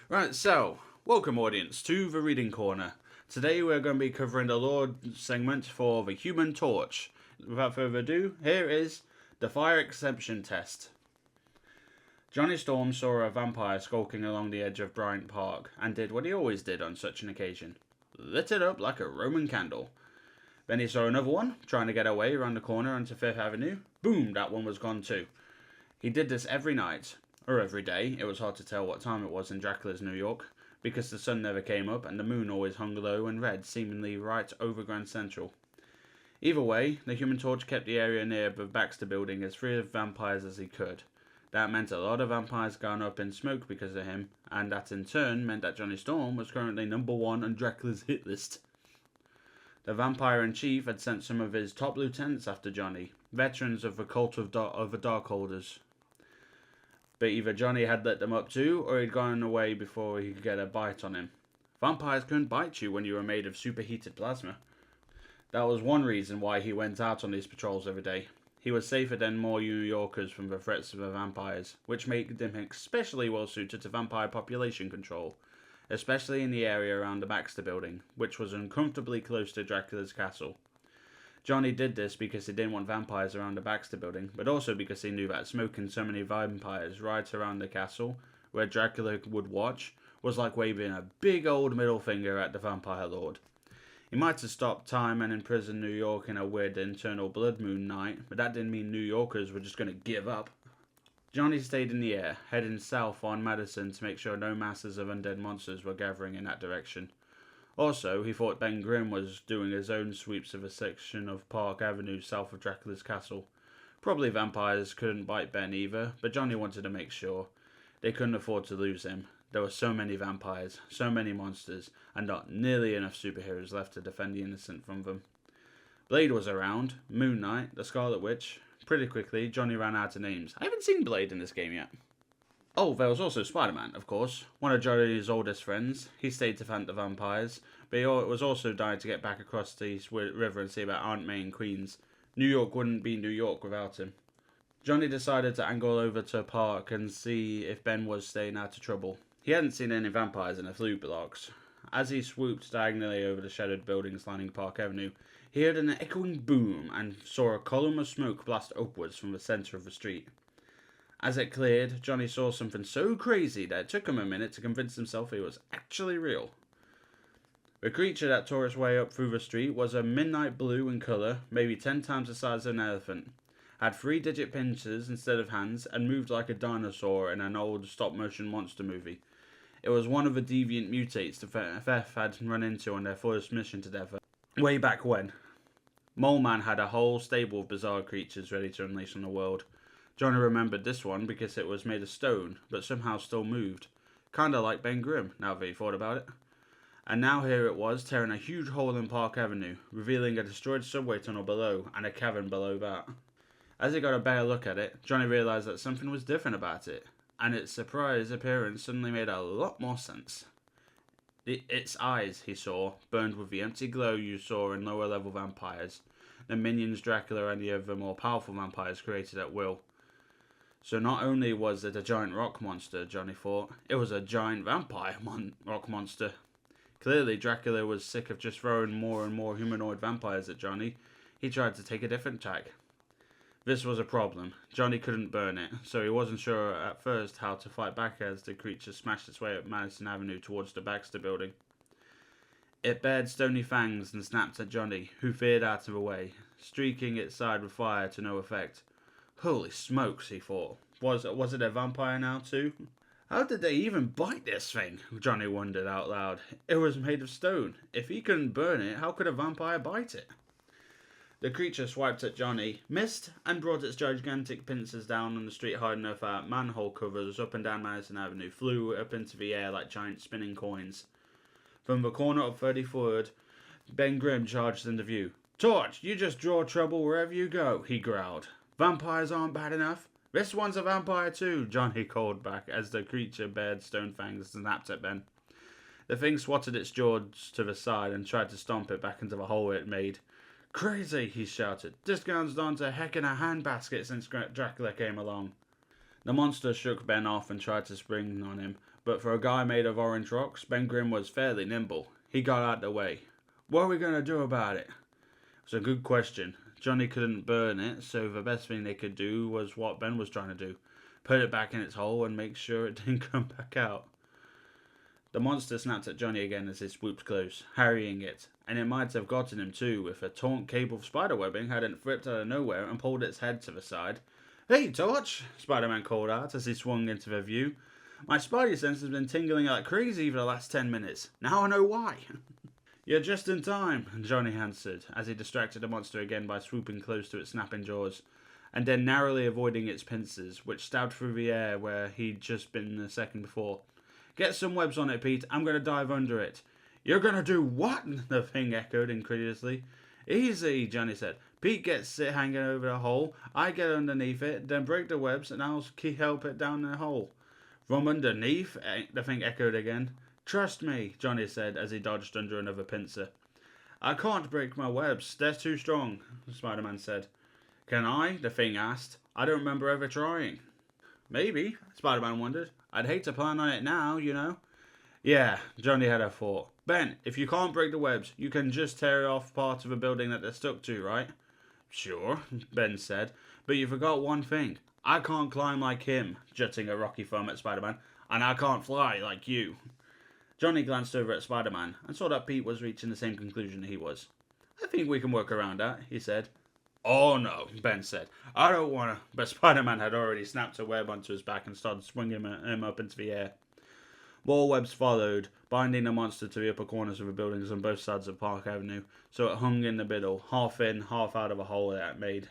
Right, so, welcome audience to the Reading Corner. Today we're going to be covering the lore segment for the Human Torch. Without further ado, here is the Fire Exemption Test. Jonny Storm saw a vampire skulking along the edge of Bryant Park and did what he always did on such an occasion. Lit it up like a Roman candle. Then he saw another one, trying to get away around the corner onto Fifth Avenue. Boom, that one was gone too. He did this every night, or every day. It was hard to tell what time it was in Dracula's New York, because the sun never came up and the moon always hung low and red, seemingly right over Grand Central. Either way, the Human Torch kept the area near the Baxter Building as free of vampires as he could. That meant a lot of vampires gone up in smoke because of him, and that in turn meant that Jonny Storm was currently #1 on Dracula's hit list. The vampire-in-chief had sent some of his top lieutenants after Jonny, veterans of the cult of the Darkholders. But either Jonny had let them up too, or he'd gone away before he could get a bite on him. Vampires couldn't bite you when you were made of superheated plasma. That was one reason why he went out on these patrols every day. He was safer than more New Yorkers from the threats of the vampires, which made him especially well suited to vampire population control, especially in the area around the Baxter Building, which was uncomfortably close to Dracula's castle. Jonny did this because he didn't want vampires around the Baxter Building, but also because he knew that smoking so many vampires right around the castle, where Dracula would watch, was like waving a big old middle finger at the vampire lord. He might have stopped time and imprisoned New York in a weird internal blood moon night, but that didn't mean New Yorkers were just going to give up. Jonny stayed in the air, heading south on Madison to make sure no masses of undead monsters were gathering in that direction. Also, he thought Ben Grimm was doing his own sweeps of a section of Park Avenue south of Dracula's castle. Probably vampires couldn't bite Ben either, but Jonny wanted to make sure. They couldn't afford to lose him. There were so many vampires, so many monsters, and not nearly enough superheroes left to defend the innocent from them. Blade was around, Moon Knight, the Scarlet Witch. Pretty quickly, Jonny ran out of names. I haven't seen Blade in this game yet. Oh, there was also Spider-Man, of course, one of Jonny's oldest friends. He stayed to hunt the vampires, but he was also dying to get back across the river and see about Aunt May and Queens. New York wouldn't be New York without him. Jonny decided to angle over to Park and see if Ben was staying out of trouble. He hadn't seen any vampires in the flute blocks. As he swooped diagonally over the shadowed buildings lining Park Avenue, he heard an echoing boom and saw a column of smoke blast upwards from the centre of the street. As it cleared, Jonny saw something so crazy that it took him a minute to convince himself it was actually real. The creature that tore its way up through the street was a midnight blue in colour, maybe 10 times the size of an elephant, had 3-digit pincers instead of hands, and moved like a dinosaur in an old stop-motion monster movie. It was one of the deviant mutates the FF had run into on their first mission together, way back when. Mole Man had a whole stable of bizarre creatures ready to unleash on the world. Jonny remembered this one because it was made of stone, but somehow still moved. Kinda like Ben Grimm, now that he thought about it. And now here it was, tearing a huge hole in Park Avenue, revealing a destroyed subway tunnel below, and a cavern below that. As he got a better look at it, Jonny realised that something was different about it, and its surprise appearance suddenly made a lot more sense. Its eyes, he saw, burned with the empty glow you saw in lower level vampires, the minions Dracula and the other more powerful vampires created at will. So not only was it a giant rock monster, Jonny thought, it was a giant vampire rock monster. Clearly, Dracula was sick of just throwing more and more humanoid vampires at Jonny. He tried to take a different tack. This was a problem. Jonny couldn't burn it, so he wasn't sure at first how to fight back as the creature smashed its way up Madison Avenue towards the Baxter Building. It bared stony fangs and snapped at Jonny, who veered out of the way, streaking its side with fire to no effect. Holy smokes, he thought. Was it a vampire now too? How did they even bite this thing? Jonny wondered out loud. It was made of stone. If he couldn't burn it, how could a vampire bite it? The creature swiped at Jonny, missed, and brought its gigantic pincers down on the street hard enough that manhole covers up and down Madison Avenue flew up into the air like giant spinning coins. From the corner of 33rd, Ben Grimm charged into view. "Torch, you just draw trouble wherever you go," he growled. "Vampires aren't bad enough. This one's a vampire too," Jonny called back as the creature bared stone fangs and snapped at Ben. The thing swatted its jaws to the side and tried to stomp it back into the hole it made. "Crazy," he shouted. "This gun's gone to heck in a handbasket since Dracula came along." The monster shook Ben off and tried to spring on him, but for a guy made of orange rocks, Ben Grimm was fairly nimble. He got out of the way. What are we going to do about it? It's a good question. Johnny couldn't burn it, so the best thing they could do was what Ben was trying to do. Put it back in its hole and make sure it didn't come back out. The monster snapped at Johnny again as he swooped close, harrying it, and it might have gotten him too if a taut cable of spiderwebbing hadn't flipped out of nowhere and pulled its head to the side. Hey, Torch! Spider-Man called out as he swung into the view. My spidey sense has been tingling like crazy for the last 10 minutes. Now I know why. You're just in time, Johnny answered, as he distracted the monster again by swooping close to its snapping jaws, and then narrowly avoiding its pincers, which stabbed through the air where he'd just been a second before. Get some webs on it, Pete. I'm going to dive under it. You're going to do what? The thing echoed incredulously. Easy, Johnny said. Pete gets it hanging over the hole. I get underneath it, then break the webs, and I'll help it down the hole. From underneath? The thing echoed again. Trust me, Johnny said as he dodged under another pincer. I can't break my webs. They're too strong, Spider-Man said. Can I? The thing asked. I don't remember ever trying. Maybe, Spider-Man wondered. I'd hate to plan on it now, you know. Yeah, Johnny had a thought. Ben, if you can't break the webs, you can just tear off part of a building that they're stuck to, right? Sure, Ben said. But you forgot one thing. I can't climb like him, jutting a rocky thumb at Spider-Man, and I can't fly like you. Johnny glanced over at Spider-Man and saw that Pete was reaching the same conclusion he was. I think we can work around that, he said. Oh no, Ben said. I don't want to. But Spider-Man had already snapped a web onto his back and started swinging him up into the air. More webs followed, binding the monster to the upper corners of the buildings on both sides of Park Avenue, so it hung in the middle, half in, half out of a hole it had made.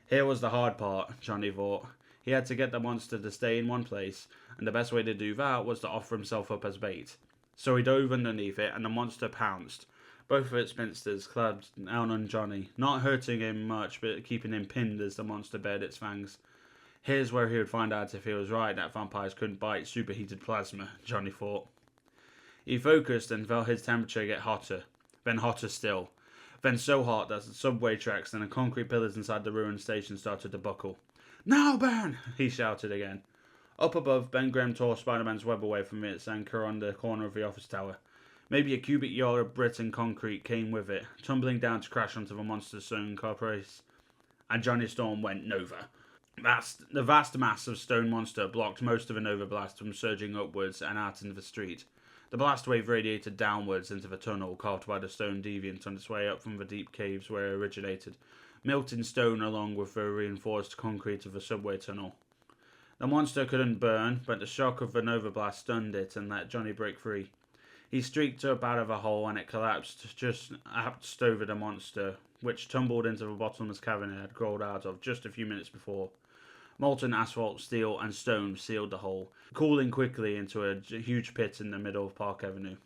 Here was the hard part, Johnny thought. He had to get the monster to stay in one place, and the best way to do that was to offer himself up as bait. So he dove underneath it, and the monster pounced. Both of its pincers clamped down on Johnny, not hurting him much, but keeping him pinned as the monster bared its fangs. Here's where he would find out if he was right that vampires couldn't bite superheated plasma, Johnny thought. He focused and felt his temperature get hotter, then hotter still, then so hot that the subway tracks and the concrete pillars inside the ruined station started to buckle. Now, Ben! He shouted again. Up above, Ben Grimm tore Spider-Man's web away from its anchor on the corner of the office tower. Maybe a cubic yard of brick and concrete came with it, tumbling down to crash onto the monster's stone carapace, and Jonny Storm went Nova. The vast mass of stone monster blocked most of the Nova blast from surging upwards and out into the street. The blast wave radiated downwards into the tunnel carved by the stone deviant on its way up from the deep caves where it originated, melting stone along with the reinforced concrete of the subway tunnel. The monster couldn't burn, but the shock of the Nova blast stunned it and let Johnny break free. He streaked up out of a hole and it collapsed just apt over the monster, which tumbled into the bottomless cavern it had crawled out of just a few minutes before. Molten asphalt, steel, and stone sealed the hole, cooling quickly into a huge pit in the middle of Park Avenue.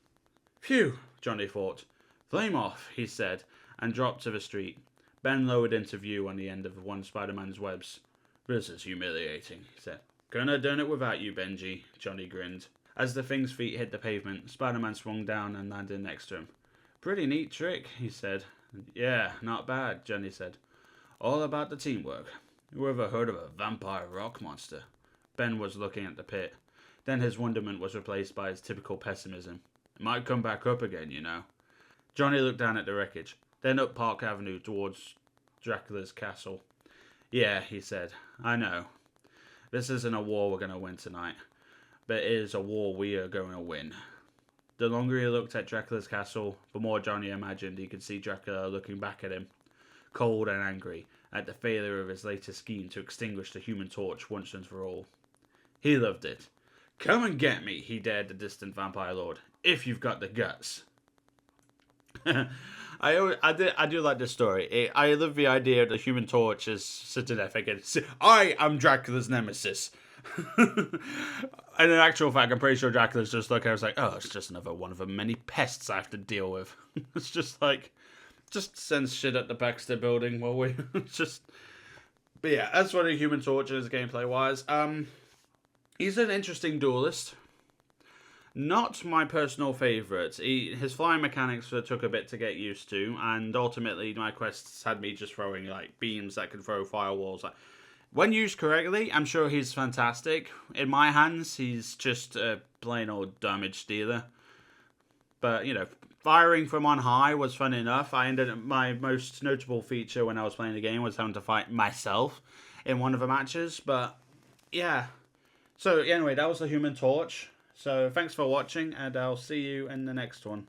Phew, Johnny thought. Flame off, he said, and dropped to the street. Ben lowered into view on the end of one Spider-Man's webs. This is humiliating, he said. Couldn't have done it without you, Benji, Johnny grinned. As the thing's feet hit the pavement, Spider-Man swung down and landed next to him. Pretty neat trick, he said. Yeah, not bad, Johnny said. All about the teamwork. Who ever heard of a vampire rock monster? Ben was looking at the pit. Then his wonderment was replaced by his typical pessimism. It might come back up again, you know. Johnny looked down at the wreckage, then up Park Avenue towards Dracula's castle. Yeah, he said. I know. This isn't a war we're going to win tonight. But it is a war we are going to win. The longer he looked at Dracula's castle, the more Johnny imagined he could see Dracula looking back at him, cold and angry, at the failure of his latest scheme to extinguish the Human Torch once and for all. He loved it. Come and get me, he dared the distant vampire lord, if you've got the guts. I do like this story. I love the idea of the Human Torch as sitting there thinking, I am Dracula's nemesis. And in actual fact, I'm pretty sure Dracula's just looking. I was like, oh, it's just another one of the many pests I have to deal with. It's just like, just sends shit at the Baxter building while we just. But yeah, that's what a Human Torch is gameplay wise. He's an interesting duelist. Not my personal favourite. His flying mechanics took a bit to get used to, and ultimately my quests had me just throwing like beams that could throw firewalls. When used correctly, I'm sure he's fantastic. In my hands, he's just a plain old damage dealer. But, firing from on high was fun enough. My most notable feature when I was playing the game was having to fight myself in one of the matches. But, yeah. So, anyway, that was the Human Torch. So, thanks for watching, and I'll see you in the next one.